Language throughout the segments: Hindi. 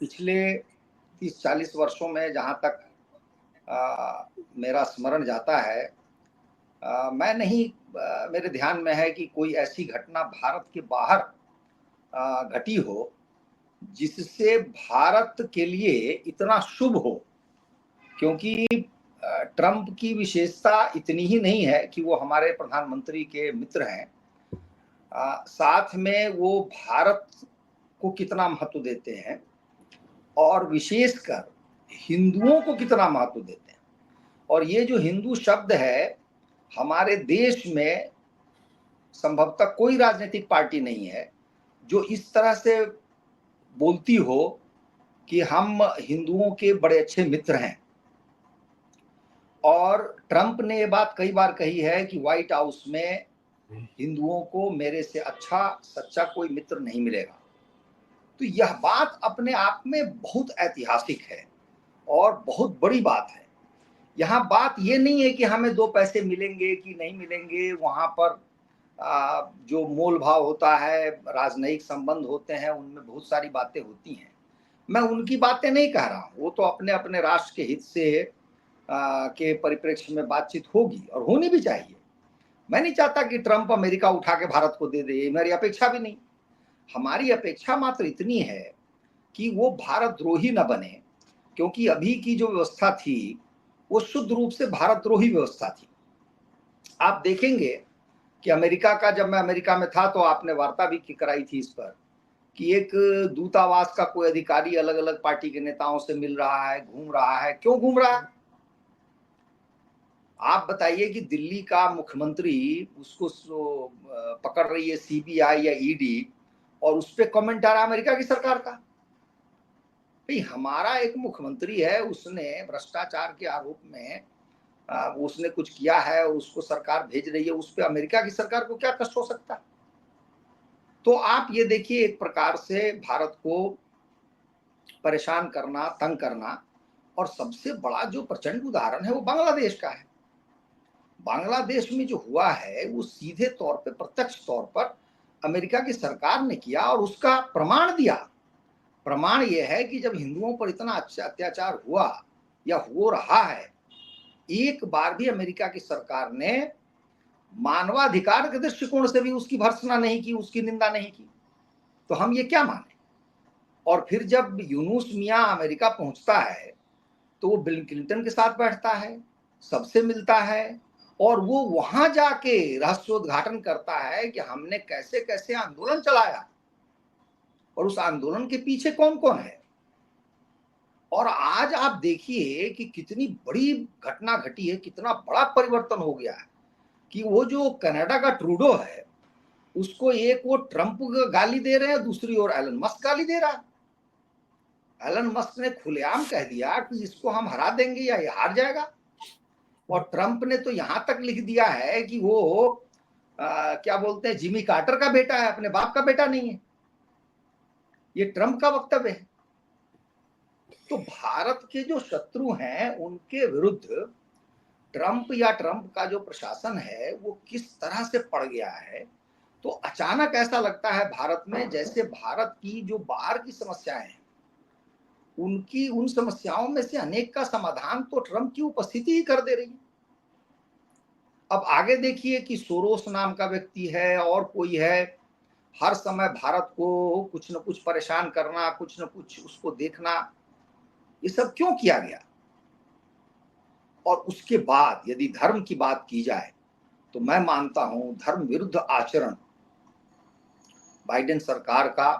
पिछले 30-40 वर्षों में जहाँ तक मेरा स्मरण जाता है, मैं नहीं मेरे ध्यान में है कि कोई ऐसी घटना भारत के बाहर घटी हो, जिससे भारत के लिए इतना शुभ हो। क्योंकि ट्रंप की विशेषता इतनी ही नहीं है कि वो हमारे प्रधानमंत्री के मित्र हैं, साथ में वो भारत को कितना महत्व देते हैं और विशेषकर हिंदुओं को कितना महत्व देते हैं। और ये जो हिंदू शब्द है, हमारे देश में संभवतः कोई राजनीतिक पार्टी नहीं है जो इस तरह से बोलती हो कि हम हिंदुओं के बड़े अच्छे मित्र हैं। और ट्रंप ने ये बात कई बार कही है कि व्हाइट हाउस में हिंदुओं को मेरे से अच्छा सच्चा कोई मित्र नहीं मिलेगा। तो यह बात अपने आप में बहुत ऐतिहासिक है और बहुत बड़ी बात है। यहाँ बात ये नहीं है कि हमें 2 पैसे मिलेंगे कि नहीं मिलेंगे, वहाँ पर जो मोल भाव होता है, राजनयिक संबंध होते हैं, उनमें बहुत सारी बातें होती हैं। मैं उनकी बातें नहीं कह रहा हूँ, वो तो अपने-अपने राष्ट्र के हित से के परिप्रेक्ष्य में बातचीत होगी और होनी भी चाहिए। मैं नहीं चाहता कि ट्रंप अमेरिका उठा के भारत को दे दे, ये मेरी अपेक्षा भी नहीं। हमारी अपेक्षा मात्र इतनी है कि वो भारत द्रोही न बने, क्योंकि अभी की जो व्यवस्था थी, वो शुद्ध रूप से भारत द्रोही व्यवस्था थी। आप देखेंगे कि अमेरिका का, जब मैं अमेरिका में था तो आपने वार्ता भी कराई थी इस पर कि एक दूतावास का कोई अधिकारी अलग-अलग पार्टी के नेताओं से मिल रहा है, घूम रहा है। क्यों घूम रहा है? आप बताइए कि दिल्ली का मुख्यमंत्री उसको पकड़ रही है सीबीआई या ईडी और उस पे कमेंट आ रहा है अमेरिका की सरकार का। भाई, हमारा एक मुख्यमंत्री है, उसने भ्रष्टाचार के आरोप में उसने कुछ किया है, उसको सरकार भेज रही है, उस पे अमेरिका की सरकार को क्या कष्ट हो सकता है? तो आप ये देखिए, एक प्रकार से भारत को परेशान करना, तंग करना। और सबसे बड़ा जो प्रचंड उदाहरण है वो बांग्लादेश का है। बांग्लादेश में जो हुआ है वो सीधे तौर पे, प्रत्यक्ष तौर पर अमेरिका की सरकार ने किया और उसका प्रमाण दिया। प्रमाण ये है कि जब हिंदुओं पर इतना अत्याचार हुआ या हो रहा है, एक बार भी अमेरिका की सरकार ने मानवाधिकार के दृष्टिकोण से भी उसकी भर्त्सना नहीं की, उसकी निंदा नहीं की। तो हम ये क्या माने? और फिर जब यूनुस मियां अमेरिका पहुंचता है तो वो बिल क्लिंटन के साथ बैठता है, सबसे मिलता है और वो वहां जाके रहस्योद्घाटन करता है कि हमने कैसे कैसे आंदोलन चलाया और उस आंदोलन के पीछे कौन कौन है। और आज आप देखिए कि कितनी बड़ी घटना घटी है, कितना बड़ा परिवर्तन हो गया है कि वो जो कनाडा का ट्रूडो है, उसको एक वो ट्रंप गाली दे रहे हैं, दूसरी ओर एलन मस्क गाली दे रहा है। एलन मस्क ने खुलेआम कह दिया कि इसको हम हरा देंगे या ये हार जाएगा। और ट्रंप ने तो यहां तक लिख दिया है कि वो क्या बोलते हैं, जिमी कार्टर का बेटा है, अपने बाप का बेटा नहीं है। ये ट्रंप का वक्तव्य है। तो भारत के जो शत्रु हैं उनके विरुद्ध ट्रंप या ट्रंप का जो प्रशासन है वो किस तरह से पड़ गया है। तो अचानक ऐसा लगता है भारत में जैसे भारत की जो बाहर की समस्याएं हैं, उनकी उन समस्याओं में से अनेक का समाधान तो ट्रंप की उपस्थिति ही कर दे रही है। अब आगे देखिए कि सोरोस नाम का व्यक्ति है और कोई है, हर समय भारत को कुछ न कुछ परेशान करना, कुछ न कुछ उसको देखना, ये सब क्यों किया गया? और उसके बाद यदि धर्म की बात की जाए तो मैं मानता हूं धर्म विरुद्ध आचरण, बाइडेन सरकार का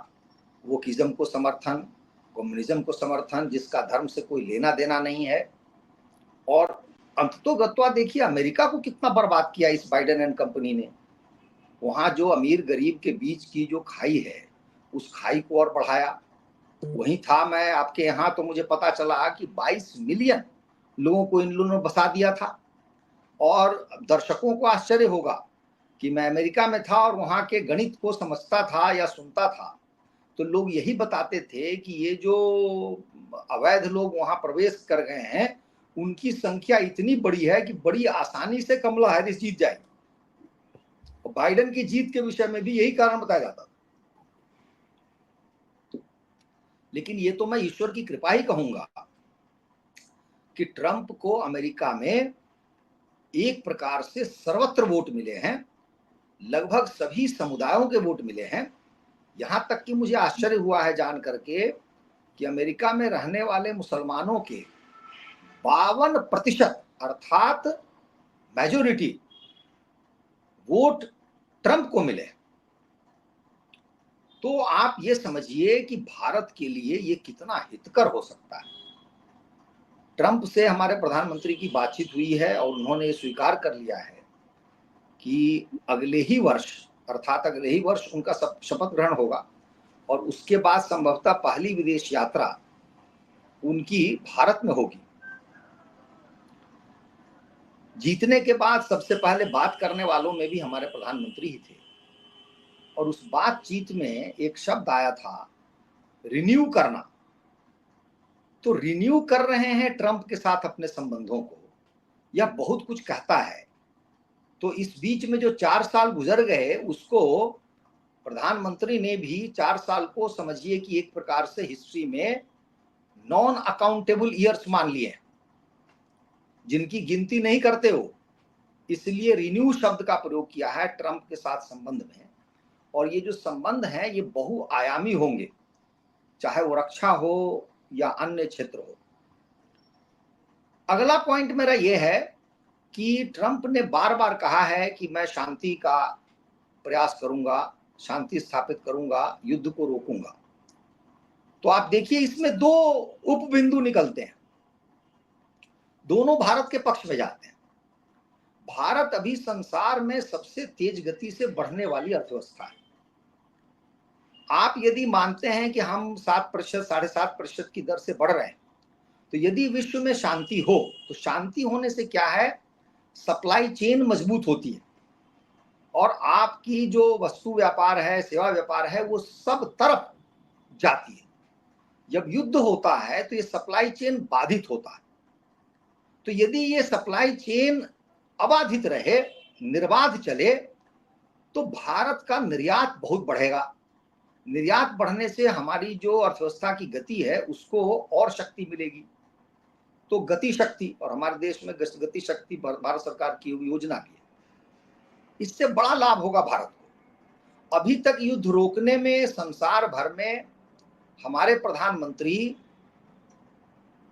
वोकिज्म को समर्थन, कम्युनिज्म को समर्थन, जिसका धर्म से कोई लेना देना नहीं है। और अंततोगत्वा देखिए अमेरिका को कितना बर्बाद किया इस बाइडेन एंड कंपनी ने। वहां जो अमीर गरीब के बीच की जो खाई है, उस खाई को और बढ़ाया। वहीं था मैं आपके यहाँ तो मुझे पता चला कि 22 मिलियन लोगों को इन लोगों ने बसा दिया था। और दर्शकों को आश्चर्य होगा कि मैं अमेरिका में था और वहां के गणित को समझता था या सुनता था, तो लोग यही बताते थे कि ये जो अवैध लोग वहां प्रवेश कर गए हैं, उनकी संख्या इतनी बड़ी है कि बड़ी आसानी से कमला हैरिस जीत जाएगी। बाइडेन की जीत के विषय में भी यही कारण बताया जाता था। लेकिन ये तो मैं ईश्वर की कृपा ही कहूंगा कि ट्रंप को अमेरिका में एक प्रकार से सर्वत्र वोट मिले हैं, लगभग सभी समुदायों के वोट मिले हैं। यहां तक कि मुझे आश्चर्य हुआ है जान करके कि अमेरिका में रहने वाले मुसलमानों के 52% अर्थात मेजोरिटी वोट ट्रंप को मिले। तो आप ये समझिए कि भारत के लिए ये कितना हितकर हो सकता है। ट्रंप से हमारे प्रधानमंत्री की बातचीत हुई है और उन्होंने स्वीकार कर लिया है कि अगले ही वर्ष अर्थात अगले ही वर्ष उनका शपथ ग्रहण होगा और उसके बाद संभवतः पहली विदेश यात्रा उनकी भारत में होगी। जीतने के बाद सबसे पहले बात करने वालों में भी हमारे प्रधानमंत्री ही थे और उस बातचीत में एक शब्द आया था, रिन्यू करना। तो रिन्यू कर रहे हैं ट्रंप के साथ अपने संबंधों को, यह बहुत कुछ कहता है। तो इस बीच में जो 4 साल गुजर गए उसको प्रधानमंत्री ने भी 4 साल को समझिए कि एक प्रकार से हिस्ट्री में नॉन अकाउंटेबल ईयर्स मान लिए, जिनकी गिनती नहीं करते हो। इसलिए रिन्यू शब्द का प्रयोग किया है ट्रंप के साथ संबंध में। और ये जो संबंध है ये बहुआयामी होंगे, चाहे वो रक्षा हो या अन्य क्षेत्र हो। अगला पॉइंट मेरा यह है कि ट्रंप ने बार बार कहा है कि मैं शांति का प्रयास करूंगा, शांति स्थापित करूंगा, युद्ध को रोकूंगा। तो आप देखिए इसमें 2 उप बिंदु निकलते हैं, दोनों भारत के पक्ष में जाते हैं। भारत अभी संसार में सबसे तेज गति से बढ़ने वाली अर्थव्यवस्था है। आप यदि मानते हैं कि हम 7%, 7.5% की दर से बढ़ रहे हैं, तो यदि विश्व में शांति हो तो शांति होने से क्या है, सप्लाई चेन मजबूत होती है और आपकी जो वस्तु व्यापार है, सेवा व्यापार है, वो सब तरफ जाती है। जब युद्ध होता है तो ये सप्लाई चेन बाधित होता है। तो यदि ये सप्लाई चेन अबाधित रहे, निर्बाध चले, तो भारत का निर्यात बहुत बढ़ेगा। निर्यात बढ़ने से हमारी जो अर्थव्यवस्था की गति है उसको और शक्ति मिलेगी। तो गति शक्ति, और हमारे देश में गति शक्ति भारत सरकार की योजना भी है, इससे बड़ा लाभ होगा भारत को। अभी तक युद्ध रोकने में संसार भर में हमारे प्रधानमंत्री,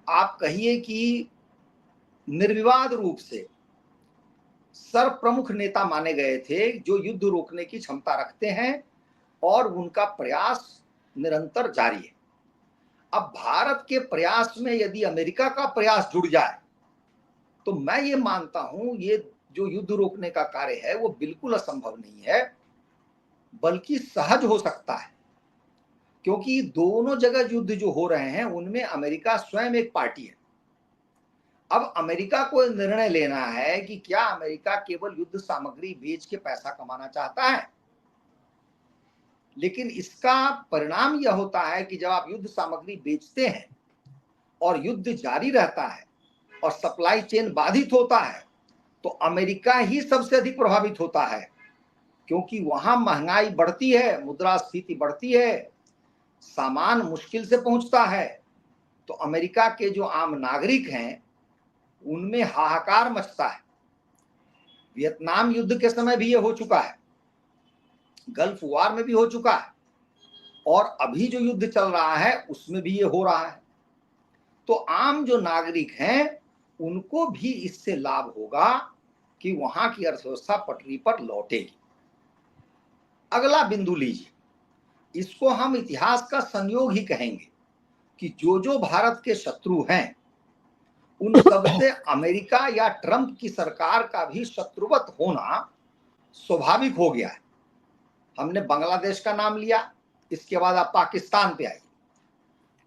आप कहिए कि निर्विवाद रूप से सर्व प्रमुख नेता माने गए थे जो युद्ध रोकने की क्षमता रखते हैं और उनका प्रयास निरंतर जारी है। अब भारत के प्रयास में यदि अमेरिका का प्रयास जुड़ जाए तो मैं ये मानता हूं ये जो युद्ध रोकने का कार्य है वो बिल्कुल असंभव नहीं है, बल्कि सहज हो सकता है। क्योंकि दोनों जगह युद्ध जो हो रहे हैं उनमें अमेरिका स्वयं एक पार्टी है। अब अमेरिका को निर्णय लेना है कि क्या अमेरिका केवल युद्ध सामग्री बेच के पैसा कमाना चाहता है, लेकिन इसका परिणाम यह होता है कि जब आप युद्ध सामग्री बेचते हैं और युद्ध जारी रहता है और सप्लाई चेन बाधित होता है तो अमेरिका ही सबसे अधिक प्रभावित होता है, क्योंकि वहां महंगाई बढ़ती है, मुद्रास्फीति बढ़ती है, सामान मुश्किल से पहुंचता है। तो अमेरिका के जो आम नागरिक हैं उनमें हाहाकार मचता है। वियतनाम युद्ध के समय भी ये हो चुका है, गल्फ वार में भी हो चुका है और अभी जो युद्ध चल रहा है उसमें भी ये हो रहा है। तो आम जो नागरिक हैं उनको भी इससे लाभ होगा कि वहां की अर्थव्यवस्था पटरी पर लौटेगी। अगला बिंदु लीजिए, इसको हम इतिहास का संयोग ही कहेंगे कि जो भारत के शत्रु हैं उन सबसे अमेरिका या ट्रंप की सरकार का भी शत्रुवत होना स्वाभाविक हो गया है। हमने बांग्लादेश का नाम लिया, इसके बाद आप पाकिस्तान पे आइए।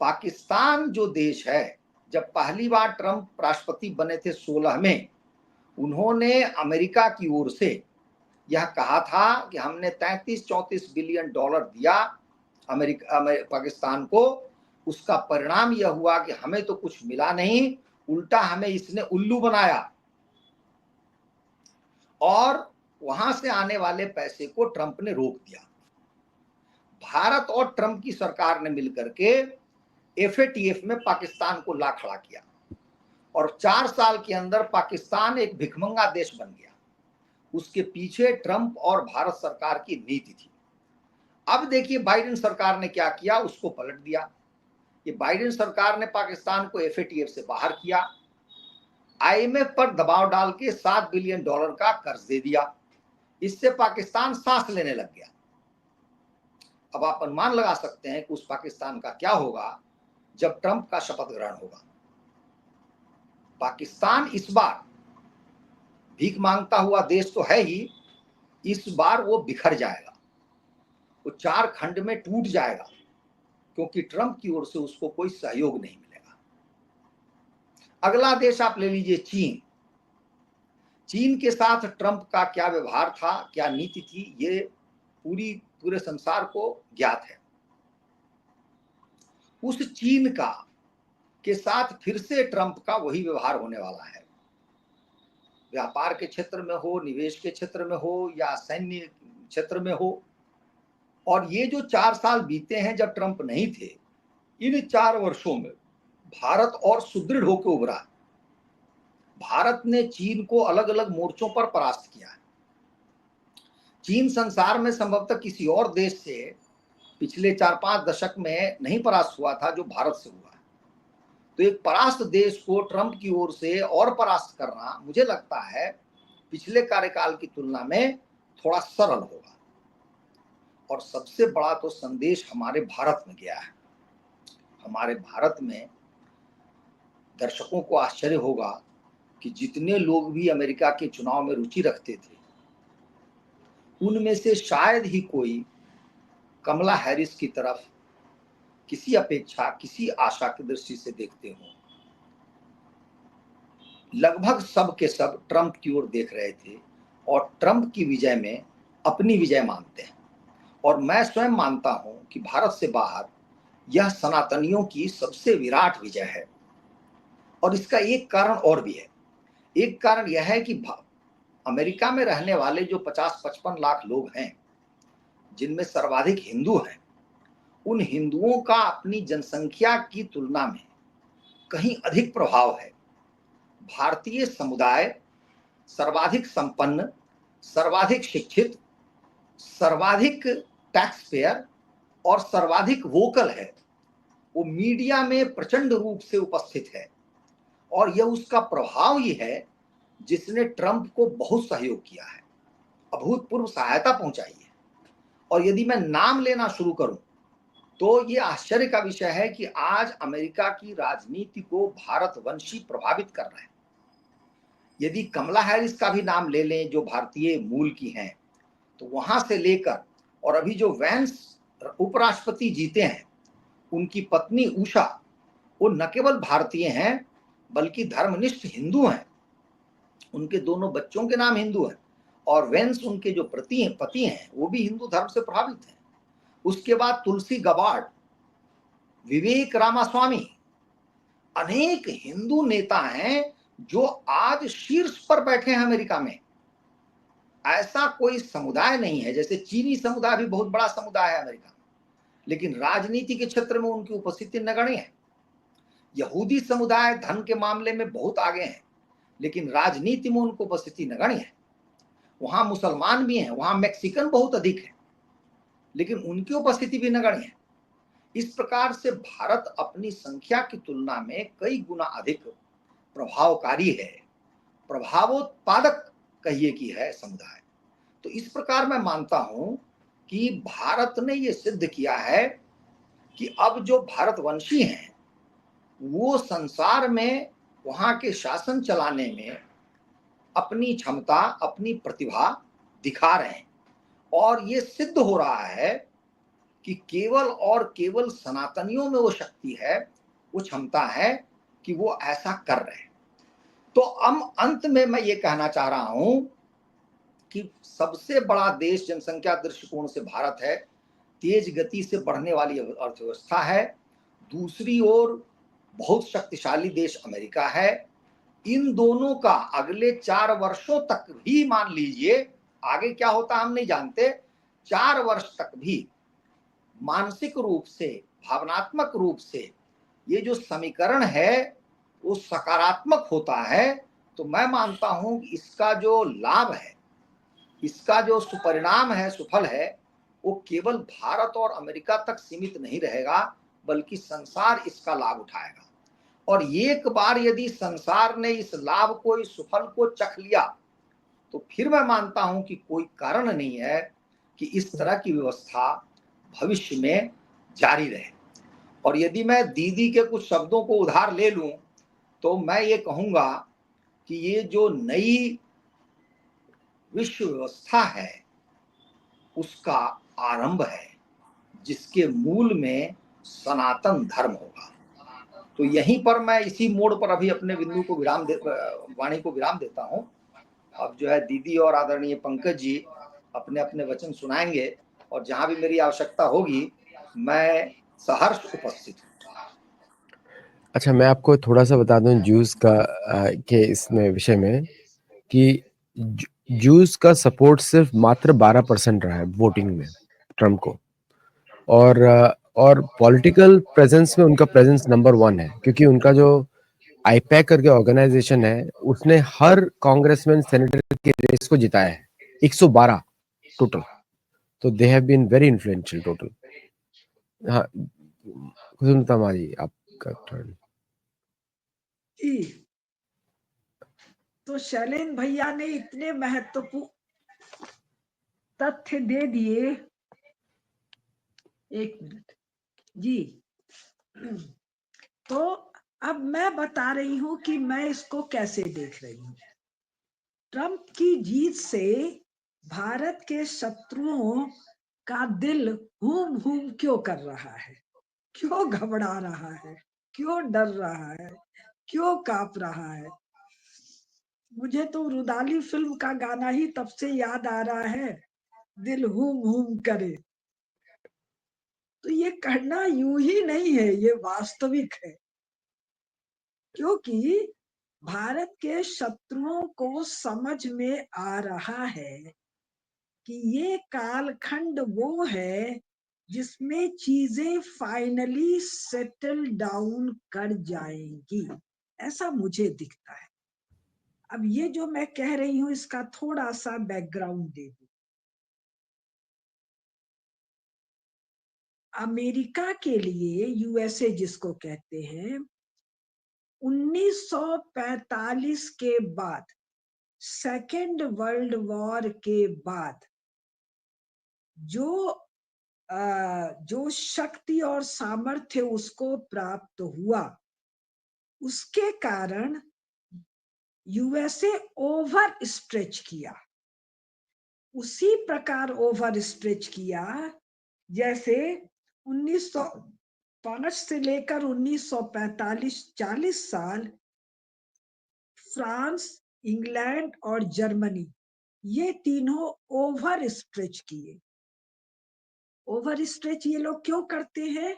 पाकिस्तान जो देश है, जब पहली बार ट्रंप राष्ट्रपति बने थे 16 में, उन्होंने अमेरिका की ओर से यह कहा था कि हमने 33-34 बिलियन डॉलर दिया पाकिस्तान को, उसका परिणाम यह हुआ कि हमें तो कुछ मिला नहीं, उल्टा हमें इसने उल्लू बनाया और वहां से आने वाले पैसे को ट्रंप ने रोक दिया। भारत और ट्रंप की सरकार ने मिलकर के FATF में पाकिस्तान को ला खड़ा किया और 4 साल के अंदर पाकिस्तान एक भिखमंगा देश बन गया। उसके पीछे ट्रंप और भारत सरकार की नीति थी। अब देखिए बाइडेन सरकार ने क्या किया, उसको पलट दिया। ये बाइडेन सरकार ने पाकिस्तान को FATF से बाहर किया, IMF पर दबाव डाल के $7 बिलियन का कर्ज दे दिया। इससे पाकिस्तान सांस लेने लग गया। अब आप अनुमान लगा सकते हैं कि उस पाकिस्तान का क्या होगा जब ट्रंप का शपथ ग्रहण होगा। पाकिस्तान इस बार भीख मांगता हुआ देश तो है ही, इस बार वो बिखर जाएगा, वो 4 खंड में टूट जाएगा, क्योंकि ट्रंप की ओर से उसको कोई सहयोग नहीं मिलेगा। अगला देश आप ले लीजिए चीन। चीन के साथ ट्रंप का क्या व्यवहार था, क्या नीति थी, ये पूरे संसार को ज्ञात है। उस चीन का के साथ फिर से ट्रंप का वही व्यवहार होने वाला है। व्यापार के क्षेत्र में हो, निवेश के क्षेत्र में हो या सैन्य क्षेत्र में हो। और ये जो 4 साल बीते हैं जब ट्रंप नहीं थे, इन 4 वर्षों में भारत और सुदृढ़ होकर उभरा। भारत ने चीन को अलग अलग मोर्चों पर परास्त किया है। चीन संसार में संभवतः किसी और देश से पिछले 4-5 दशक में नहीं परास्त हुआ था जो भारत से हुआ है। तो एक परास्त देश को ट्रंप की ओर से और परास्त करना मुझे लगता है पिछले कार्यकाल की तुलना में थोड़ा सरल होगा। और सबसे बड़ा तो संदेश हमारे भारत में गया है। हमारे भारत में दर्शकों को आश्चर्य होगा कि जितने लोग भी अमेरिका के चुनाव में रुचि रखते थे, उनमें से शायद ही कोई कमला हैरिस की तरफ किसी अपेक्षा, किसी आशा की दृष्टि से देखते हो। लगभग सब के सब ट्रंप की ओर देख रहे थे और ट्रंप की विजय में अपनी विजय मानते हैं। और मैं स्वयं मानता हूं कि भारत से बाहर यह सनातनियों की सबसे विराट विजय है। और इसका एक कारण और भी है। एक कारण यह है कि अमेरिका में रहने वाले जो 50-55 लाख लोग हैं, जिनमें सर्वाधिक हिंदू हैं, उन हिंदुओं का अपनी जनसंख्या की तुलना में कहीं अधिक प्रभाव है। भारतीय समुदाय सर्वाधिक संपन्न, सर्वाधिक शिक्षित, सर्वाधिक टैक्स पेयर और सर्वाधिक वोकल है। वो मीडिया में प्रचंड रूप से उपस्थित है और यह उसका प्रभाव ही है जिसने ट्रंप को बहुत सहयोग किया है, अभूतपूर्व सहायता पहुंचाई है। और यदि मैं नाम लेना शुरू करूं तो ये आश्चर्य का विषय है कि आज अमेरिका की राजनीति को भारतवंशी प्रभावित कर रहे हैं। यदि कमला हैरिस का भी नाम ले लें जो भारतीय मूल की हैं, तो वहां से लेकर और अभी जो वैंस उपराष्ट्रपति जीते हैं, उनकी पत्नी उषा, वो न केवल भारतीय हैं बल्कि धर्मनिष्ठ हिंदू हैं। उनके दोनों बच्चों के नाम हिंदू हैं और वेंस उनके जो पति हैं वो भी हिंदू धर्म से प्रभावित हैं। उसके बाद तुलसी गबार्ड, विवेक रामास्वामी, अनेक हिंदू नेता हैं जो आज शीर्ष पर बैठे हैं अमेरिका में। ऐसा कोई समुदाय नहीं है, जैसे चीनी समुदाय भी बहुत बड़ा समुदाय है अमेरिका में, लेकिन राजनीति के क्षेत्र में उनकी उपस्थिति नगण्य है। यहूदी समुदाय धन के मामले में बहुत आगे हैं, लेकिन राजनीति में उनको उपस्थिति नगण्य है। वहां मुसलमान भी हैं, वहां मैक्सिकन बहुत अधिक है, लेकिन उनकी उपस्थिति भी नगण्य है। इस प्रकार से भारत अपनी संख्या की तुलना में कई गुना अधिक प्रभावकारी है, प्रभावोत्पादक कहिए कि है समुदाय। तो इस प्रकार मैं मानता हूं कि भारत ने यह सिद्ध किया है कि अब जो भारतवंशी हैं वो संसार में वहां के शासन चलाने में अपनी क्षमता, अपनी प्रतिभा दिखा रहे हैं। और ये सिद्ध हो रहा है कि केवल और केवल सनातनियों में वो शक्ति है, वो क्षमता है कि वो ऐसा कर रहे हैं। तो अब अंत में मैं ये कहना चाह रहा हूं कि सबसे बड़ा देश जनसंख्या दृष्टिकोण से भारत है, तेज गति से बढ़ने वाली अर्थव्यवस्था है। दूसरी ओर बहुत शक्तिशाली देश अमेरिका है। इन दोनों का अगले 4 वर्षों तक भी, मान लीजिए आगे क्या होता हम नहीं जानते, 4 वर्ष तक भी मानसिक रूप से, भावनात्मक रूप से ये जो समीकरण है वो सकारात्मक होता है, तो मैं मानता हूं कि इसका जो लाभ है, इसका जो सुपरिणाम है, सुफल है, वो केवल भारत और अमेरिका तक सीमित नहीं रहेगा, बल्कि संसार इसका लाभ उठाएगा। और एक बार यदि संसार ने इस लाभ को, इस सुफल को चख लिया, तो फिर मैं मानता हूं कि कोई कारण नहीं है कि इस तरह की व्यवस्था भविष्य में जारी रहे। और यदि मैं दीदी के कुछ शब्दों को उधार ले लूं, तो मैं ये कहूंगा कि ये जो नई विश्व व्यवस्था है उसका आरंभ है, जिसके मूल में सनातन धर्म होगा। तो यहीं पर मैं इसी मोड़ पर अभी अपने बिंदु को वाणी को विराम देता हूं। अब जो है दीदी और आदरणीय पंकज जी अपने अपने वचन सुनाएंगे, और जहां भी मेरी आवश्यकता होगी मैं सहर्ष उपस्थित हूँ। अच्छा, मैं आपको थोड़ा सा बता दूं जूस का के इसमें विषय में कि जूस का सपोर्ट सिर्फ मात्र 12% रहा है वोटिंग में ट्रम्प को, और पॉलिटिकल प्रेजेंस में उनका प्रेजेंस नंबर 1 है, क्योंकि उनका जो आईपैक करके ऑर्गेनाइजेशन है उसने हर कांग्रेसमैन सेनेटर के रेस को जिताया है, 112 टोटल। तो they have been very influential total. हाँ, कुसुम जी आपका टर्न। तो शैलेंद्र भैया ने इतने महत्वपूर्ण तथ्य दे दिए। एक मिनट जी। तो अब मैं बता रही हूं कि मैं इसको कैसे देख रही हूं। ट्रंप की जीत से भारत के शत्रुओं का दिल हूम हूम क्यों कर रहा है, क्यों घबरा रहा है, क्यों डर रहा है, क्यों कांप रहा है। मुझे तो रुदाली फिल्म का गाना ही तब से याद आ रहा है, दिल हूम हूम करे। तो ये करना यूं ही नहीं है, ये वास्तविक है, क्योंकि भारत के शत्रुओं को समझ में आ रहा है कि ये कालखंड वो है जिसमें चीजें फाइनली सेटल डाउन कर जाएंगी, ऐसा मुझे दिखता है। अब ये जो मैं कह रही हूं इसका थोड़ा सा बैकग्राउंड दे दूं। अमेरिका के लिए, यूएसए जिसको कहते हैं, 1945 के बाद, सेकेंड वर्ल्ड वॉर के बाद जो शक्ति और सामर्थ्य उसको प्राप्त हुआ, उसके कारण यूएसए ओवर स्ट्रेच किया। उसी प्रकार ओवर स्ट्रेच किया जैसे 1905 से लेकर 1945, 40 साल फ्रांस, इंग्लैंड और जर्मनी, ये तीनों ओवर स्ट्रेच किए। ओवर स्ट्रेच ये लोग क्यों करते हैं?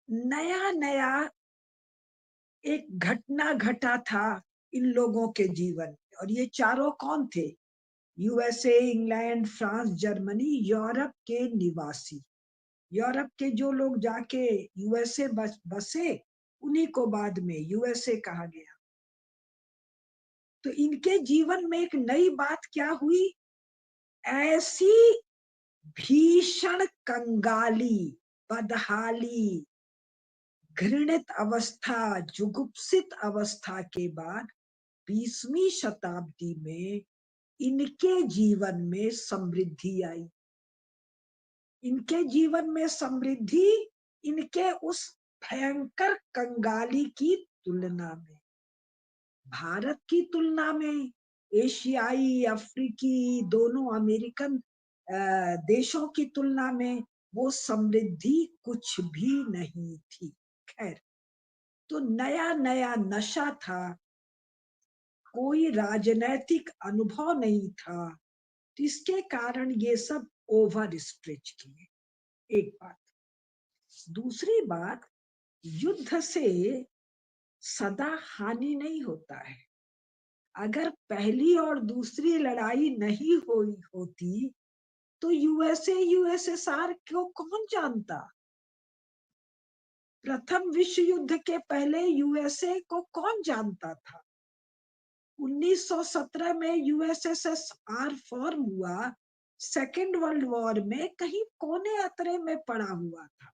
नया नया एक घटना घटा था इन लोगों के जीवन में, और ये चारों कौन थे? USA, England, France, Germany, Europe के निवासी। यूरोप के जो लोग जाके यूएसए बसे, उन्हीं को बाद में यूएसए कहा गया। तो इनके जीवन में एक नई बात क्या हुई? ऐसी भीषण कंगाली, बदहाली, घृणित अवस्था, जुगुप्सित अवस्था के बाद 20वीं शताब्दी में इनके जीवन में समृद्धि आई। इनके जीवन में समृद्धि इनके उस भयंकर कंगाली की तुलना में, भारत की तुलना में, एशियाई, अफ्रीकी, दोनों अमेरिकन देशों की तुलना में वो समृद्धि कुछ भी नहीं थी। खैर, तो नया नया नशा था, कोई राजनैतिक अनुभव नहीं था, तो इसके कारण ये सब ओवर स्ट्रेच किए। एक बात। दूसरी बात, युद्ध से सदा हानि नहीं होता है। अगर पहली और दूसरी लड़ाई नहीं होती तो यूएसए, यूएसएसआर को कौन जानता? प्रथम विश्व युद्ध के पहले यूएसए को कौन जानता था? 1917 में यूएसएसआर फॉर्म हुआ, सेकेंड वर्ल्ड वॉर में कहीं कोने अतरे में पड़ा हुआ था।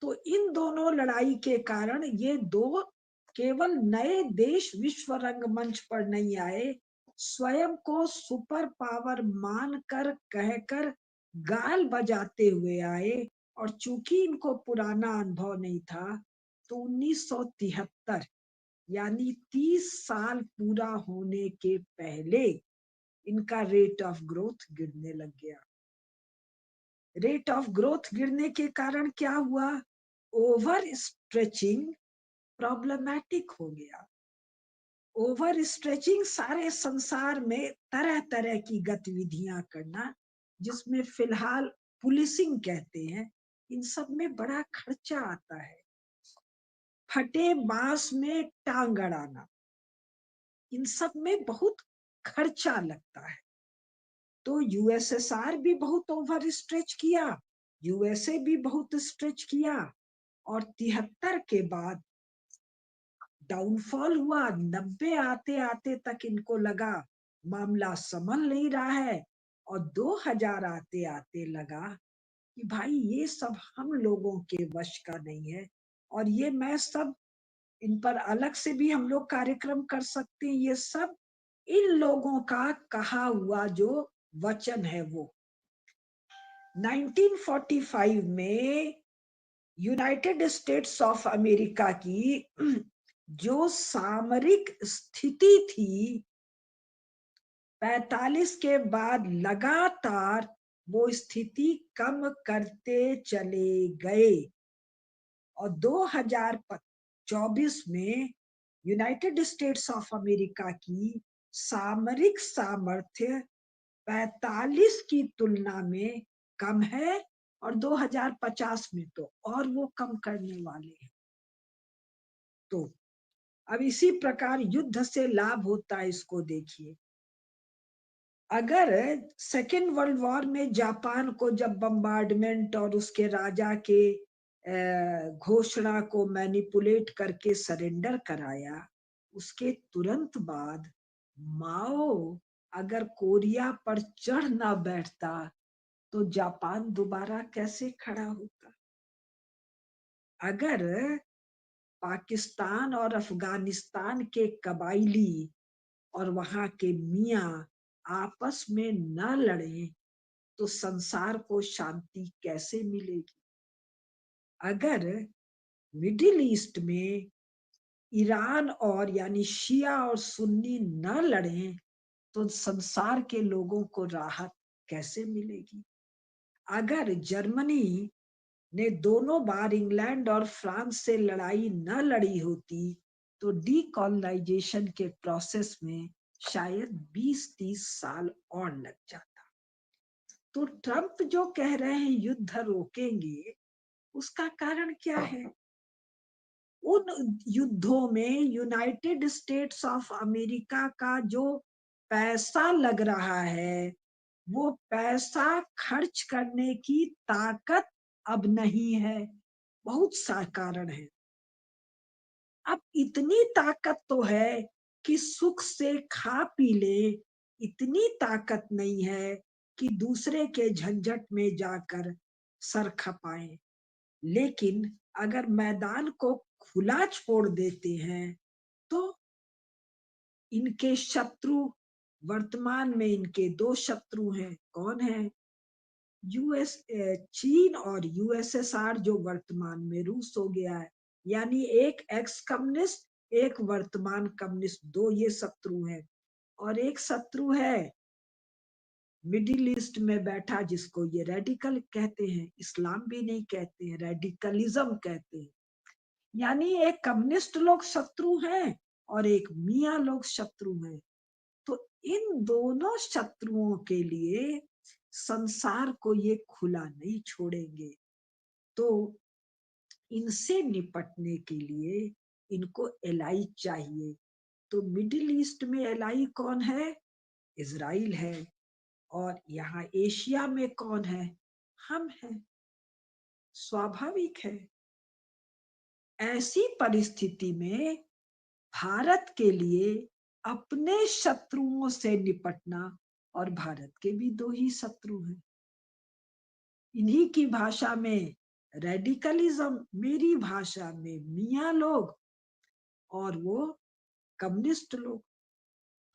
तो इन दोनों लड़ाई के कारण ये दो केवल नए देश विश्व रंगमंच पर नहीं आए, स्वयं को सुपर पावर मानकर कहकर गाल बजाते हुए आए। और चूंकि इनको पुराना अनुभव नहीं था, तो 1973 यानी 30 साल पूरा होने के पहले इनका रेट ऑफ ग्रोथ गिरने लग गया। रेट ऑफ ग्रोथ गिरने के कारण क्या हुआ? ओवर स्ट्रेचिंग प्रॉब्लमैटिक हो गया। ओवर स्ट्रेचिंग सारे संसार में तरह तरह की गतिविधियां करना, जिसमें फिलहाल पुलिसिंग कहते हैं, इन सब में बड़ा खर्चा आता है। फटे बांस में टांग अड़ाना, इन सब में बहुत खर्चा लगता है। तो यूएसएसआर भी बहुत ओवर स्ट्रेच किया, यूएसए भी बहुत स्ट्रेच किया, और 73 के बाद डाउनफॉल हुआ। 90 आते आते तक इनको लगा मामला संभल नहीं रहा है, और 2000 आते आते लगा कि भाई ये सब हम लोगों के वश का नहीं है। और ये मैं सब इन पर अलग से भी हम लोग कार्यक्रम कर सकते हैं। ये सब इन लोगों का कहा हुआ जो वचन है वो 1945 में यूनाइटेड स्टेट्स ऑफ अमेरिका की जो सामरिक स्थिति थी, 45 के बाद लगातार वो स्थिति कम करते चले गए, और 2024 में यूनाइटेड स्टेट्स ऑफ अमेरिका की सामरिक सामर्थ्य 45 की तुलना में कम है, और 2050 में तो और वो कम करने वाले हैं। तो अब इसी प्रकार युद्ध से लाभ होता है, इसको देखिए। अगर सेकेंड वर्ल्ड वॉर में जापान को जब बम्बार्डमेंट और उसके राजा के घोषणा को मैनिपुलेट करके सरेंडर कराया, उसके तुरंत बाद माओ अगर कोरिया पर चढ़ ना बैठता, तो जापान दोबारा कैसे खड़ा होता? अगर पाकिस्तान और अफगानिस्तान के कबाइली और वहां के मियां आपस में न लड़े, तो संसार को शांति कैसे मिलेगी? अगर मिडिल ईस्ट में ईरान और यानी शिया और सुन्नी न लड़े, तो संसार के लोगों को राहत कैसे मिलेगी? अगर जर्मनी ने दोनों बार इंग्लैंड और फ्रांस से लड़ाई न लड़ी होती, तो डीकॉलोनाइजेशन के प्रोसेस में शायद 20-30 साल और लग जाता। तो ट्रंप जो कह रहे हैं युद्ध रोकेंगे, उसका कारण क्या है? उन युद्धों में यूनाइटेड स्टेट्स ऑफ अमेरिका का जो पैसा लग रहा है, वो पैसा खर्च करने की ताकत अब नहीं है। बहुत सा कारण है। अब इतनी ताकत तो है कि सुख से खा पी ले, इतनी ताकत नहीं है कि दूसरे के झंझट में जाकर सर खपाए। लेकिन अगर मैदान को खुला छोड़ देते हैं, तो इनके शत्रु, वर्तमान में इनके दो शत्रु हैं। कौन है? यूएस चीन और यूएसएसआर, जो वर्तमान में रूस हो गया है। यानी एक एक्स कम्युनिस्ट, एक वर्तमान कम्युनिस्ट, दो ये शत्रु हैं। और एक शत्रु है मिडिल ईस्ट में बैठा, जिसको ये रेडिकल कहते हैं, इस्लाम भी नहीं कहते हैं, रेडिकलिज्म कहते हैं। यानी एक कम्युनिस्ट लोग शत्रु हैं और एक मियाँ लोग शत्रु हैं। तो इन दोनों शत्रुओं के लिए संसार को ये खुला नहीं छोड़ेंगे। तो इनसे निपटने के लिए इनको एलाई चाहिए। तो मिडिल ईस्ट में एलाई कौन है? इजराइल है। और यहाँ एशिया में कौन है? हम हैं। स्वाभाविक है। ऐसी परिस्थिति में भारत के लिए अपने शत्रुओं से निपटना, और भारत के भी दो ही शत्रु हैं, इन्हीं की भाषा में रेडिकलिज्म, मेरी भाषा में मियाँ लोग, और वो कम्युनिस्ट लोग।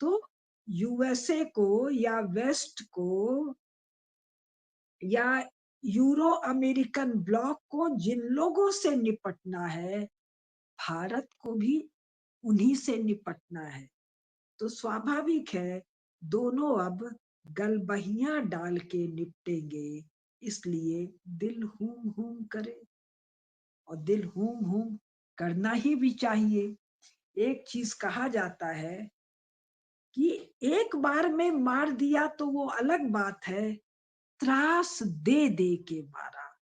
तो यूएसए को या वेस्ट को या यूरो अमेरिकन ब्लॉक को जिन लोगों से निपटना है, भारत को भी उन्हीं से निपटना है। तो स्वाभाविक है दोनों अब गलबहियां डाल के निपटेंगे, इसलिए दिल हूम हूम करे, और दिल हूम हूम करना ही भी चाहिए। एक चीज कहा जाता है कि एक बार में मार दिया तो वो अलग बात है, त्रास दे दे के मारा,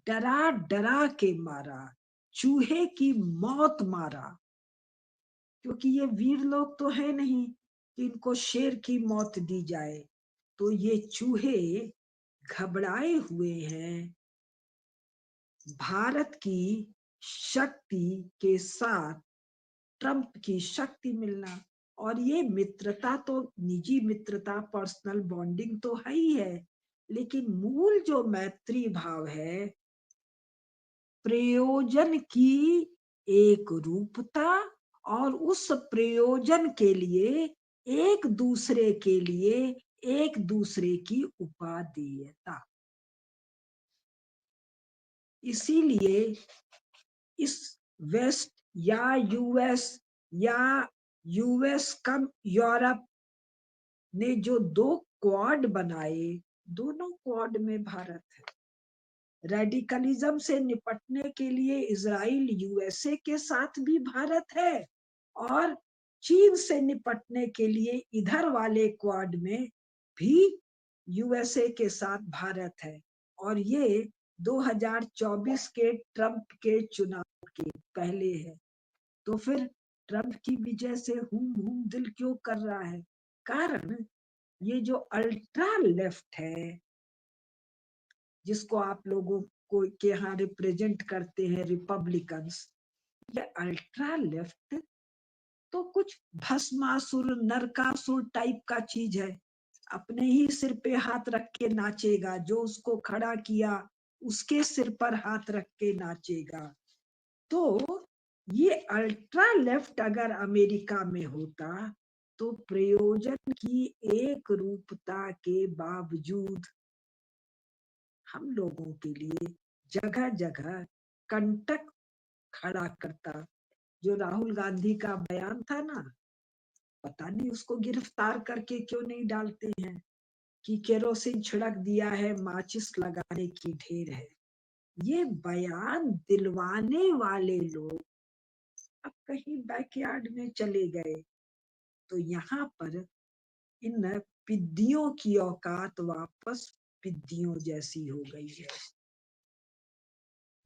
डरा डरा के मारा, चूहे की मौत मारा। क्योंकि ये वीर लोग तो है नहीं कि इनको शेर की मौत दी जाए, तो ये चूहे घबराए हुए हैं भारत की शक्ति के साथ, ट्रंप की शक्ति मिलना। और ये मित्रता तो निजी मित्रता, पर्सनल बॉन्डिंग तो है ही है, लेकिन मूल जो मैत्री भाव है, प्रयोजन की एक रूपता, और उस प्रयोजन के लिए एक दूसरे के लिए एक दूसरे की उपादेयता। इसीलिए इस वेस्ट या यूएस कम यूरोप ने जो दो क्वाड बनाए, दोनों क्वाड में भारत है। रेडिकलिज्म से निपटने के लिए इजराइल यूएसए के साथ भी भारत है, और चीन से निपटने के लिए इधर वाले क्वाड में भी यूएसए के साथ भारत है। और ये 2024 के ट्रंप के चुनाव के पहले है। तो फिर ट्रंप की विजय से हुम हुम दिल क्यों कर रहा है? कारण ये जो अल्ट्रा लेफ्ट है, जिसको आप लोगों को के यहाँ रिप्रेजेंट करते हैं रिपब्लिकन्स, ये अल्ट्रा लेफ्ट तो कुछ भस्मासुर नरकासुर टाइप का चीज है। अपने ही सिर पे हाथ रख के नाचेगा, जो उसको खड़ा किया उसके सिर पर हाथ रख के नाचेगा। तो ये अल्ट्रा लेफ्ट अगर अमेरिका में होता, तो प्रयोजन की एक रूपता के बावजूद हम लोगों के लिए जगह जगह कंटक खड़ा करता। जो राहुल गांधी का बयान था ना, पता नहीं उसको गिरफ्तार करके क्यों नहीं डालते हैं कि केरोसिन छिड़क दिया है, माचिस लगाने की ढेर है। ये बयान दिलवाने वाले लोग अब कहीं बैकयार्ड में चले गए, तो यहाँ पर इन पिद्दियों की औकात वापस पिद्दियों जैसी हो गई है।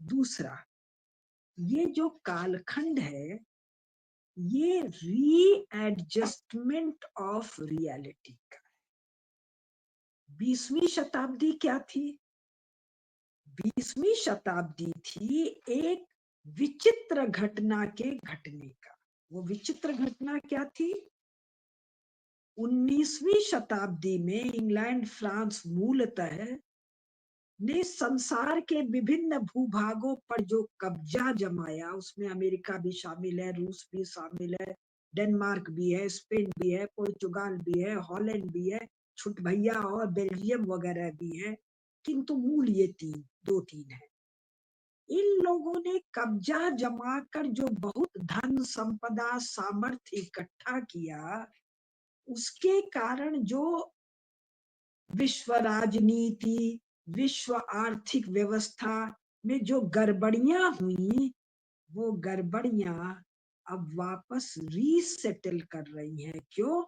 दूसरा, ये जो कालखंड है, ये रीएडजस्टमेंट ऑफ रियलिटी का। 20वीं शताब्दी क्या थी? 20वीं शताब्दी थी एक विचित्र घटना के घटने का। वो विचित्र घटना क्या थी? 19वीं शताब्दी में इंग्लैंड फ्रांस मूलतः ने संसार के विभिन्न भूभागों पर जो कब्जा जमाया, उसमें अमेरिका भी शामिल है, रूस भी शामिल है, डेनमार्क भी है, स्पेन भी है, पुर्तगाल भी है, हॉलैंड भी है, छुट भैया और बेल्जियम वगैरह भी है, किंतु मूल ये दो तीन है। इन लोगों ने कब्जा जमाकर जो बहुत धन संपदा सामर्थ्य इकट्ठा किया, उसके कारण जो विश्व राजनीति, विश्व आर्थिक व्यवस्था में जो गड़बड़ियां हुई, वो गड़बड़ियां अब वापस रीसेटल कर रही हैं। क्यों?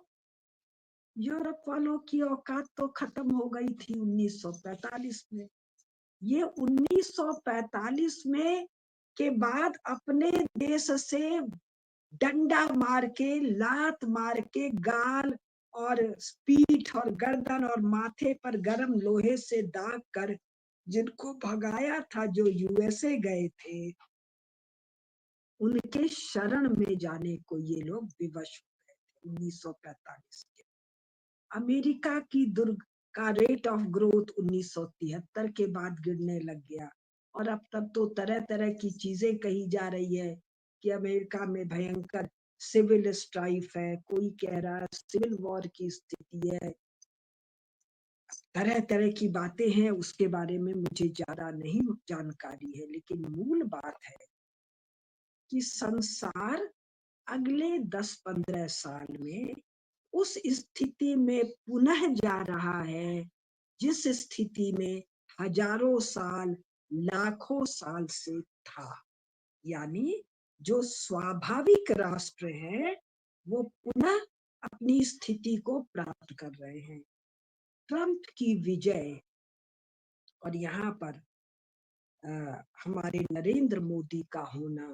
यूरोप वालों की औकात तो खत्म हो गई थी 1945 में। ये 1945 में के बाद अपने देश से डंडा मार के, लात मार के, गाल और पीठ और गर्दन और माथे पर गरम लोहे से दाग कर जिनको भगाया था, जो यूएसए गए थे, उनके शरण में जाने को ये लोग विवश हो गए थे 1945 के। अमेरिका की दुर्ग का रेट ऑफ ग्रोथ 1973 के बाद गिरने लग गया, और अब तक तो तरह तरह की चीजें कही जा रही है कि अमेरिका में भयंकर सिविल स्ट्राइफ है, कोई कह रहा है सिविल वॉर की स्थिति है, तरह तरह की बातें हैं, उसके बारे में मुझे ज्यादा नहीं जानकारी है। लेकिन मूल बात है कि संसार अगले 10-15 साल में उस स्थिति में पुनः जा रहा है जिस स्थिति में हजारों साल, लाखों साल से था। यानी जो स्वाभाविक राष्ट्र है वो पुनः अपनी स्थिति को प्राप्त कर रहे हैं। ट्रंप की विजय और यहाँ पर हमारे नरेंद्र मोदी का होना,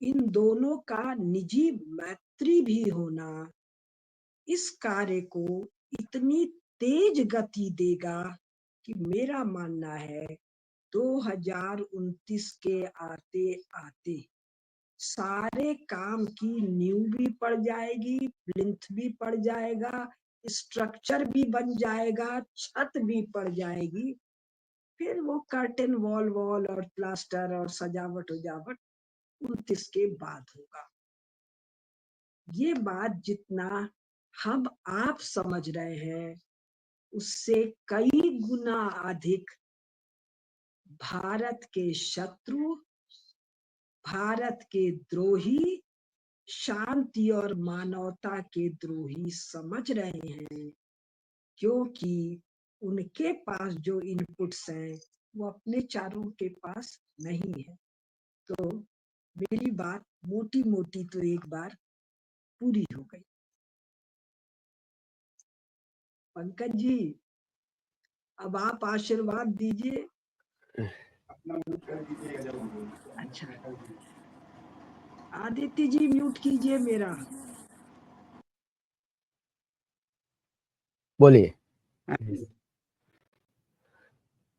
इन दोनों का निजी मैत्री भी होना इस कार्य को इतनी तेज गति देगा कि मेरा मानना है 2029 के आते आते सारे काम की नींव भी पड़ जाएगी, प्लिंथ भी पड़ जाएगा, स्ट्रक्चर भी बन जाएगा, छत भी पड़ जाएगी। फिर वो कर्टन वॉल और प्लास्टर और सजावट 29 के बाद होगा। ये बात जितना हम आप समझ रहे हैं उससे कई गुना अधिक भारत के शत्रु, भारत के द्रोही, शांति और मानवता के द्रोही समझ रहे हैं, क्योंकि उनके पास जो इनपुट्स हैं वो अपने चारों के पास नहीं है। तो मेरी बात मोटी मोटी तो एक बार पूरी हो गई। पंकज जी, अब आप आशीर्वाद दीजिए। अच्छा, आदित्य जी म्यूट कीजिए मेरा। बोलिए।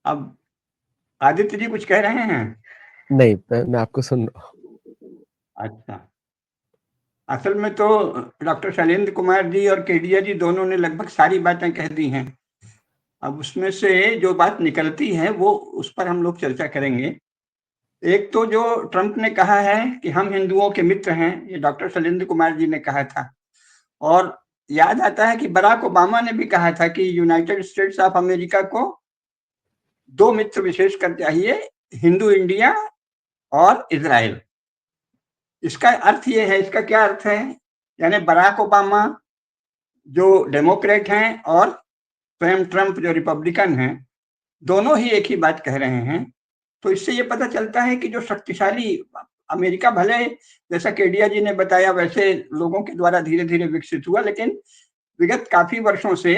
अब आदित्य जी कुछ कह रहे हैं? नहीं, मैं आपको सुन रहा हूँ। अच्छा, असल में तो डॉक्टर शैलेंद्र कुमार जी और केडिया जी दोनों ने लगभग सारी बातें कह दी हैं। अब उसमें से जो बात निकलती है वो उस पर हम लोग चर्चा करेंगे। एक तो जो ट्रंप ने कहा है कि हम हिंदुओं के मित्र हैं, ये डॉक्टर शैलेंद्र कुमार जी ने कहा था। और याद आता है कि बराक ओबामा ने भी कहा था कि यूनाइटेड स्टेट्स ऑफ अमेरिका को दो मित्र विशेष कर चाहिए, हिंदू इंडिया और इजराइल। इसका अर्थ ये है, इसका क्या अर्थ है, यानी बराक ओबामा जो डेमोक्रेट हैं और स्वयं ट्रंप जो रिपब्लिकन हैं, दोनों ही एक ही बात कह रहे हैं। तो इससे ये पता चलता है कि जो शक्तिशाली अमेरिका, भले जैसा केडिया जी ने बताया वैसे लोगों के द्वारा धीरे धीरे विकसित हुआ, लेकिन विगत काफी वर्षों से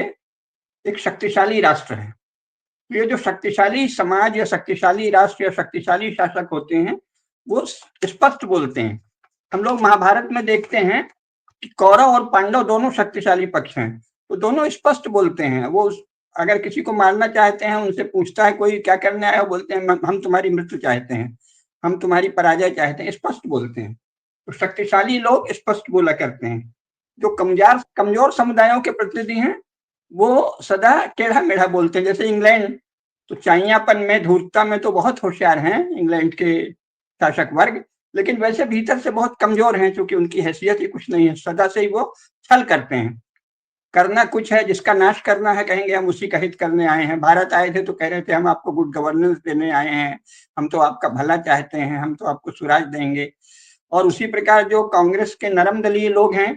एक शक्तिशाली राष्ट्र है। ये जो शक्तिशाली समाज या शक्तिशाली राष्ट्र या शक्तिशाली शासक होते हैं वो स्पष्ट बोलते हैं। हम लोग महाभारत में देखते हैं कि कौरव और पांडव दोनों शक्तिशाली पक्ष हैं, तो दोनों स्पष्ट बोलते हैं। वो अगर किसी को मारना चाहते हैं, उनसे पूछता है कोई क्या करने आया, बोलते हैं हम तुम्हारी मृत्यु चाहते हैं, हम तुम्हारी पराजय चाहते हैं, स्पष्ट बोलते हैं। तो शक्तिशाली लोग स्पष्ट बोला करते हैं। जो कमजोर समुदायों के प्रतिनिधि हैं वो सदा टेढ़ा मेढ़ा बोलते हैं। जैसे इंग्लैंड, तो चाइयापन में, धूर्तता में तो बहुत होशियार हैं इंग्लैंड के शासक वर्ग, लेकिन वैसे भीतर से बहुत कमजोर हैं, क्योंकि उनकी हैसियत ही कुछ नहीं है। सदा से ही वो छल करते हैं। करना कुछ है, जिसका नाश करना है कहेंगे हम उसी का हित करने आए हैं। भारत आए थे तो कह रहे थे हम आपको गुड गवर्नेंस देने आए हैं, हम तो आपका भला चाहते हैं, हम तो आपको स्वराज देंगे। और उसी प्रकार जो कांग्रेस के नरम दलीय लोग हैं,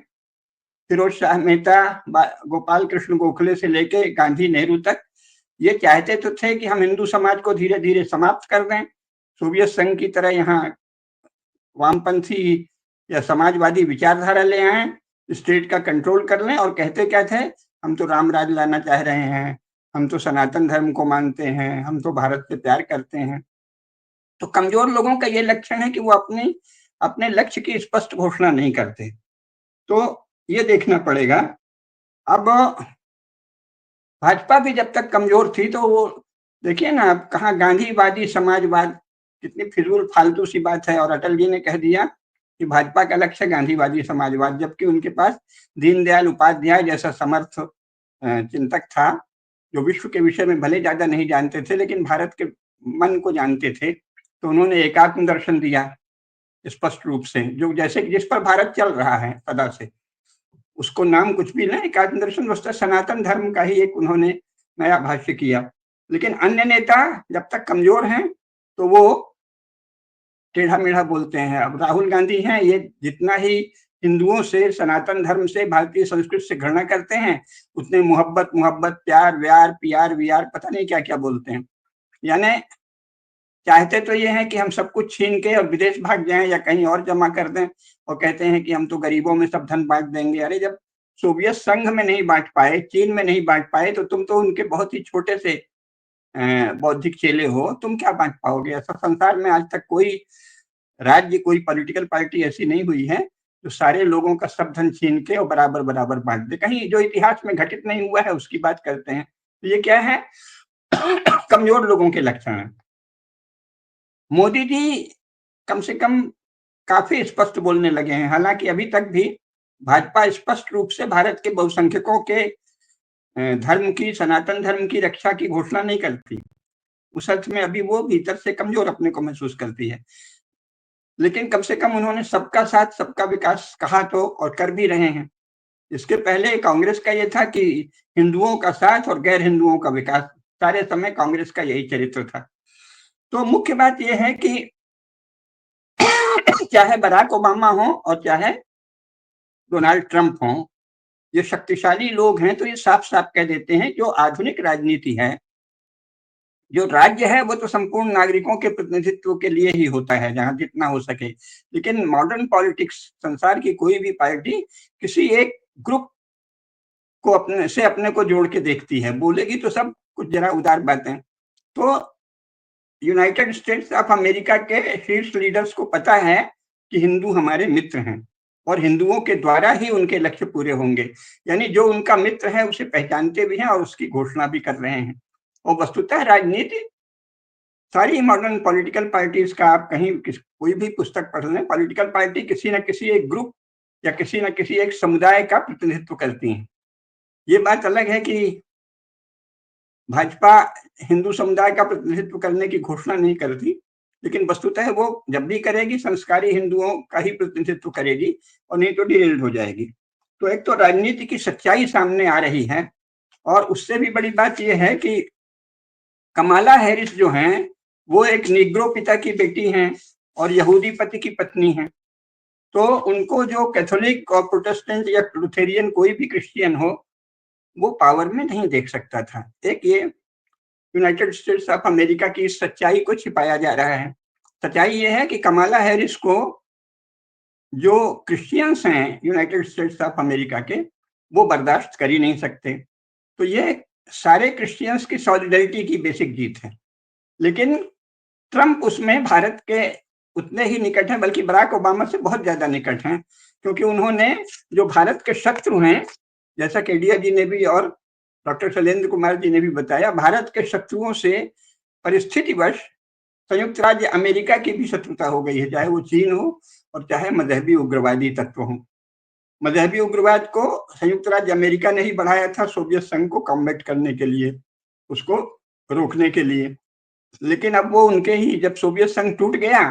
फिरोज शाह मेहता, गोपाल कृष्ण गोखले से लेके गांधी नेहरू तक, ये चाहते तो थे कि हम हिंदू समाज को धीरे धीरे समाप्त कर दें, सोवियत संघ की तरह यहाँ वामपंथी या समाजवादी विचारधारा ले आए, स्टेट का कंट्रोल कर लें। और कहते क्या थे, हम तो राम राज लाना चाह रहे हैं, हम तो सनातन धर्म को मानते हैं, हम तो भारत से प्यार करते हैं। तो कमजोर लोगों का ये लक्षण है कि वो अपने लक्ष्य की स्पष्ट घोषणा नहीं करते। तो ये देखना पड़ेगा। अब भाजपा भी जब तक कमजोर थी तो वो देखिए ना, अब कहाँ गांधीवादी समाजवाद कितनी फिजूल फालतू सी बात है। और अटल जी ने कह दिया कि भाजपा का लक्ष्य गांधीवादी समाजवाद, जबकि उनके पास दीनदयाल उपाध्याय जैसा समर्थ चिंतक था, जो विश्व के विषय में भले ज्यादा नहीं जानते थे लेकिन भारत के मन को जानते थे। तो उन्होंने एकात्म दर्शन दिया स्पष्ट रूप से, जो जैसे जिस पर भारत चल रहा है सदा से, उसको नाम कुछ भी ना, एकात्म दर्शन वस्तुतः सनातन धर्म का ही एक उन्होंने नया भाष्य किया। लेकिन अन्य नेता जब तक कमजोर हैं तो वो टेढ़ा मेढ़ा बोलते हैं। अब राहुल गांधी हैं, ये जितना ही हिंदुओं से, सनातन धर्म से, भारतीय संस्कृति से घृणा करते हैं, उतने मोहब्बत मोहब्बत प्यार व्यार पियार वियार पता नहीं क्या क्या बोलते हैं। यानी चाहते तो ये हैं कि हम सब कुछ छीन के और विदेश भाग जाएं या कहीं और जमा कर दें, और कहते हैं कि हम तो गरीबों में सब धन बांट देंगे। अरे जब सोवियत संघ में नहीं बांट पाए, चीन में नहीं बांट पाए, तो तुम तो उनके बहुत ही छोटे से बौद्धिक चेले हो, तुम क्या बांट पाओगे। ऐसा संसार में आज तक कोई राज्य, कोई पॉलिटिकल पार्टी ऐसी नहीं हुई है जो सारे लोगों का सब धन छीन के और बराबर बराबर बांट दे। कहीं जो इतिहास में घटित नहीं हुआ है उसकी बात करते हैं। तो ये क्या है? कमजोर लोगों के लक्षण है। मोदी जी कम से कम काफी स्पष्ट बोलने लगे हैं। हालांकि अभी तक भी भाजपा स्पष्ट रूप से भारत के बहुसंख्यकों के धर्म की, सनातन धर्म की रक्षा की घोषणा नहीं करती। उस अर्थ में अभी वो भीतर से कमजोर अपने को महसूस करती है। लेकिन कम से कम उन्होंने सबका साथ सबका विकास कहा तो, और कर भी रहे हैं। इसके पहले कांग्रेस का ये था कि हिंदुओं का साथ और गैर हिंदुओं का विकास, सारे समय कांग्रेस का यही चरित्र था। तो मुख्य बात यह है कि चाहे बराक ओबामा हो और चाहे डोनाल्ड ट्रंप हो, ये शक्तिशाली लोग हैं तो ये साफ साफ कह देते हैं जो आधुनिक राजनीति है, जो राज्य है, वो तो संपूर्ण नागरिकों के प्रतिनिधित्व के लिए ही होता है जहां जितना हो सके। लेकिन मॉडर्न पॉलिटिक्स, संसार की कोई भी पार्टी किसी एक ग्रुप को अपने को जोड़ के देखती है, बोलेगी तो सब कुछ जरा उदार बातें। तो यूनाइटेड स्टेट्स ऑफ अमेरिका के शीर्ष लीडर्स को पता है कि हिंदू हमारे मित्र हैं और हिंदुओं के द्वारा ही उनके लक्ष्य पूरे होंगे। यानी जो उनका मित्र है उसे पहचानते भी हैं और उसकी घोषणा भी कर रहे हैं। और वस्तुतः राजनीति, सारी मॉडर्न पॉलिटिकल पार्टीज का आप कहीं कोई भी पुस्तक पढ़ लें, पॉलिटिकल पार्टी किसी न किसी एक ग्रुप या किसी न किसी एक समुदाय का प्रतिनिधित्व करती हैं। ये बात अलग है कि भाजपा हिंदू समुदाय का प्रतिनिधित्व करने की घोषणा नहीं करती, लेकिन वस्तुतः वो जब भी करेगी संस्कारी हिंदुओं का ही प्रतिनिधित्व करेगी, और नहीं तो डिरेल्ड हो जाएगी। तो एक तो राजनीति की सच्चाई सामने आ रही है, और उससे भी बड़ी बात यह है कि कमाला हैरिस जो हैं वो एक निग्रो पिता की बेटी हैं और यहूदी पति की पत्नी हैं। तो उनको जो कैथोलिक और प्रोटेस्टेंट या लुथेरियन कोई भी क्रिश्चियन हो वो पावर में नहीं देख सकता था। एक ये यूनाइटेड स्टेट्स ऑफ अमेरिका की इस सच्चाई को छिपाया जा रहा है। सच्चाई ये है कि कमाला हैरिस को जो क्रिश्चियंस हैं यूनाइटेड स्टेट्स ऑफ अमेरिका के, वो बर्दाश्त कर ही नहीं सकते। तो ये सारे क्रिश्चियंस की सॉलिडरिटी की बेसिक जीत है। लेकिन ट्रंप उसमें भारत के उतने ही निकट हैं, बल्कि बराक ओबामा से बहुत ज्यादा निकट हैं, क्योंकि उन्होंने जो भारत के शत्रु हैं, जैसा केडिया जी ने भी और डॉक्टर शैलेंद्र कुमार जी ने भी बताया, भारत के शत्रुओं से परिस्थितिवश संयुक्त राज्य अमेरिका की भी शत्रुता हो गई है, चाहे वो चीन हो और चाहे मजहबी उग्रवादी तत्व हो। मजहबी उग्रवाद को संयुक्त राज्य अमेरिका ने ही बढ़ाया था सोवियत संघ को कॉम्बैट करने के लिए, उसको रोकने के लिए। लेकिन अब वो उनके ही, जब सोवियत संघ टूट गया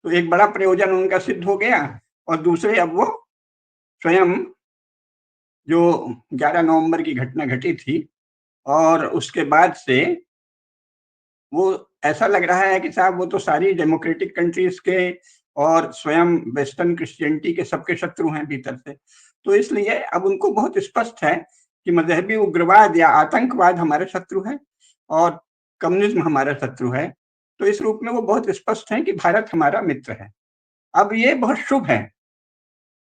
तो एक बड़ा प्रयोजन उनका सिद्ध हो गया, और दूसरे अब वो स्वयं जो 11 नवंबर की घटना घटी थी और उसके बाद से वो ऐसा लग रहा है कि साहब वो तो सारी डेमोक्रेटिक कंट्रीज के और स्वयं वेस्टर्न क्रिश्चियनिटी के सबके शत्रु हैं भीतर से। तो इसलिए अब उनको बहुत स्पष्ट है कि मजहबी उग्रवाद या आतंकवाद हमारा शत्रु है और कम्युनिज्म हमारा शत्रु है। तो इस रूप में वो बहुत स्पष्ट है कि भारत हमारा मित्र है। अब ये बहुत शुभ है,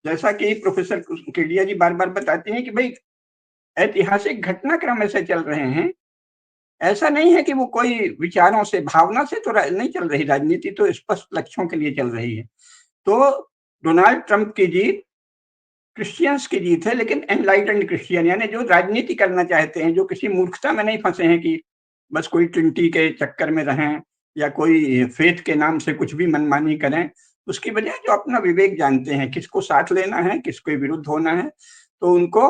जैसा कि प्रोफेसर केडिया जी बार बार बताते हैं कि भाई ऐतिहासिक घटनाक्रम ऐसे चल रहे हैं। ऐसा नहीं है कि वो कोई विचारों से, भावना से तो नहीं चल रही राजनीति, तो स्पष्ट लक्ष्यों के लिए चल रही है। तो डोनाल्ड ट्रंप की जीत क्रिश्चियंस की जीत है, लेकिन एनलाइटेंड क्रिश्चियन, यानी जो राजनीति करना चाहते हैं, जो किसी मूर्खता में नहीं फंसे हैं कि बस कोई ट्रिनिटी के चक्कर में रहें या कोई फेथ के नाम से कुछ भी मनमानी करें, उसकी बजाय जो अपना विवेक जानते हैं, किसको साथ लेना है, किसके विरुद्ध होना है, तो उनको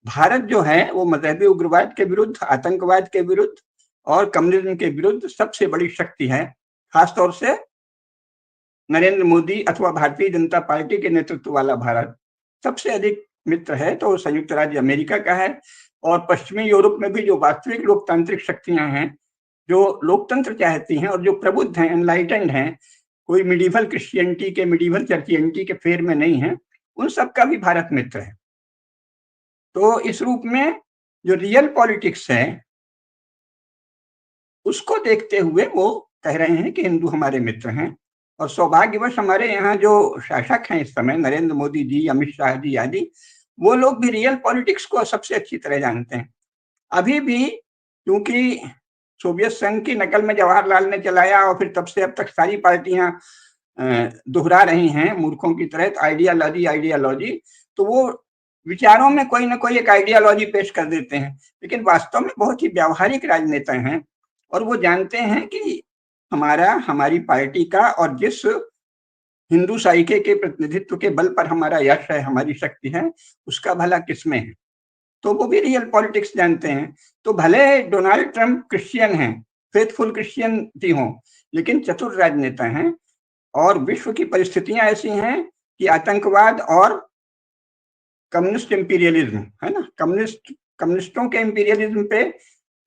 भारत जो है वो मजहबी उग्रवाद के विरुद्ध, आतंकवाद के विरुद्ध और कम्युनिज्म के विरुद्ध सबसे बड़ी शक्ति है। खासतौर से नरेंद्र मोदी अथवा भारतीय जनता पार्टी के नेतृत्व वाला भारत सबसे अधिक मित्र है तो संयुक्त राज्य अमेरिका का है। और पश्चिमी यूरोप में भी जो वास्तविक लोकतांत्रिक शक्तियां हैं, जो लोकतंत्र चाहती हैं और जो प्रबुद्ध हैं, एनलाइटेंड हैं, कोई मिडिवल क्रिश्चियनिटी के, मिडिवल चर्चियनिटी के फेर में नहीं है, उन सबका भी भारत मित्र है। तो इस रूप में जो रियल पॉलिटिक्स है उसको देखते हुए वो कह रहे हैं कि हिंदू हमारे मित्र हैं। और सौभाग्यवश हमारे यहाँ जो शासक हैं इस समय, नरेंद्र मोदी जी, अमित शाह जी आदि, वो लोग भी रियल पॉलिटिक्स को सबसे अच्छी तरह जानते हैं। अभी भी क्योंकि सोवियत संघ की नकल में जवाहरलाल ने चलाया और फिर तब से अब तक सारी पार्टियां दोहरा रही हैं मूर्खों की तरह आइडियालॉजी, तो वो विचारों में कोई ना कोई एक आइडियालॉजी पेश कर देते हैं, लेकिन वास्तव में बहुत ही व्यावहारिक राजनेता हैं और वो जानते हैं कि हमारी पार्टी का और जिस हिंदू साइके के प्रतिनिधित्व के बल पर हमारा यश है, हमारी शक्ति है, उसका भला किसमें है। तो वो भी रियल पॉलिटिक्स जानते हैं। तो भले डोनाल्ड ट्रंप क्रिश्चियन हैं, फेथफुल क्रिश्चियन भी हों, लेकिन चतुर राजनेता हैं। और विश्व की परिस्थितियां ऐसी हैं कि आतंकवाद और कम्युनिस्ट इंपीरियलिज्म है ना, कम्युनिस्टों के इंपीरियलिज्म पे,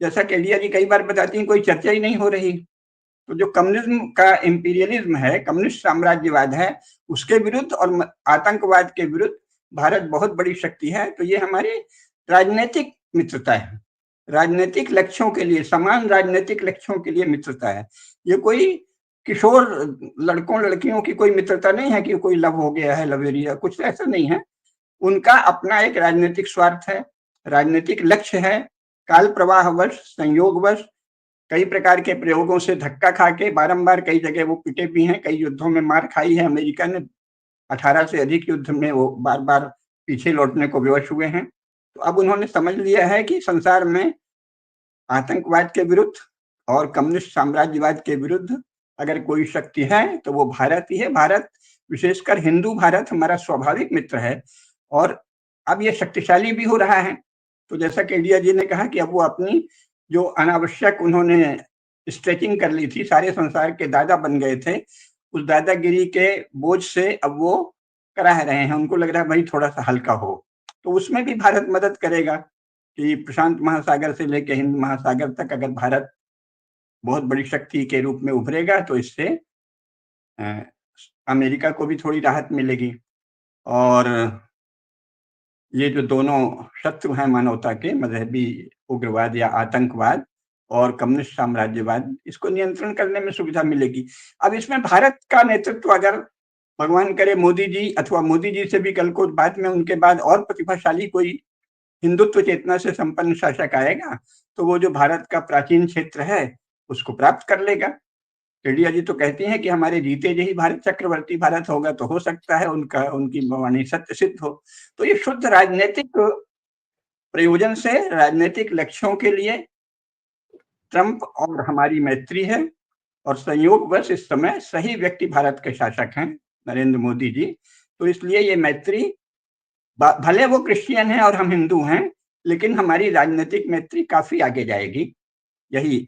जैसा कि इंडिया जी कई बार बताती हैं, कोई चर्चा ही नहीं हो रही। तो जो कम्युनिज्म का इंपीरियलिज्म है, कम्युनिस्ट साम्राज्यवाद है, उसके विरुद्ध और आतंकवाद के विरुद्ध भारत बहुत बड़ी शक्ति है। तो ये हमारी राजनीतिक मित्रता है, राजनीतिक लक्ष्यों के लिए, समान राजनीतिक लक्ष्यों के लिए मित्रता है। ये कोई किशोर लड़कों लड़कियों की कोई मित्रता नहीं है कि कोई लव हो गया है, लवेरिया, कुछ ऐसा नहीं है। उनका अपना एक राजनीतिक स्वार्थ है, राजनीतिक लक्ष्य है। काल प्रवाहवश, संयोगवश, कई प्रकार के प्रयोगों से धक्का खा के बारंबार कई जगह वो पिटे भी हैं, कई युद्धों में मार खाई है अमेरिका ने, 18 से अधिक युद्ध में वो बार बार पीछे लौटने को विवश हुए हैं। तो अब उन्होंने समझ लिया है कि संसार में आतंकवाद के विरुद्ध और कम्युनिस्ट साम्राज्यवाद के विरुद्ध अगर कोई शक्ति है तो वो भारत ही है। भारत, विशेषकर हिंदू भारत, हमारा स्वाभाविक मित्र है और अब ये शक्तिशाली भी हो रहा है। तो जैसा कि इंडिया जी ने कहा कि अब वो अपनी जो अनावश्यक उन्होंने स्ट्रेचिंग कर ली थी, सारे संसार के दादा बन गए थे, उस दादागिरी के बोझ से अब वो कराह रहे हैं। उनको लग रहा है भाई थोड़ा सा हल्का हो, तो उसमें भी भारत मदद करेगा कि प्रशांत महासागर से लेकर हिंद महासागर तक अगर भारत बहुत बड़ी शक्ति के रूप में उभरेगा तो इससे अमेरिका को भी थोड़ी राहत मिलेगी। और ये जो दोनों शत्रु हैं मानवता के, मजहबी उग्रवाद या आतंकवाद और कम्युनिस्ट साम्राज्यवाद, इसको नियंत्रण करने में सुविधा मिलेगी। अब इसमें भारत का नेतृत्व अगर भगवान करे मोदी जी अथवा मोदी जी से भी कल को बाद में उनके बाद और प्रतिभाशाली कोई हिंदुत्व चेतना से संपन्न शासक आएगा तो वो जो भारत का प्राचीन क्षेत्र है उसको प्राप्त कर लेगा। इंडिया जी तो कहती हैं कि हमारे जीते जी भारत चक्रवर्ती भारत होगा, तो हो सकता है उनकी वाणी सत्य सिद्ध हो। तो ये शुद्ध राजनीतिक प्रयोजन से, राजनीतिक लक्ष्यों के लिए ट्रंप और हमारी मैत्री है और संयोगवश इस समय सही व्यक्ति भारत के शासक हैं, नरेंद्र मोदी जी। तो इसलिए ये मैत्री, भले वो क्रिश्चियन हैं और हम हिंदू हैं, लेकिन हमारी राजनीतिक मैत्री काफी आगे जाएगी। यही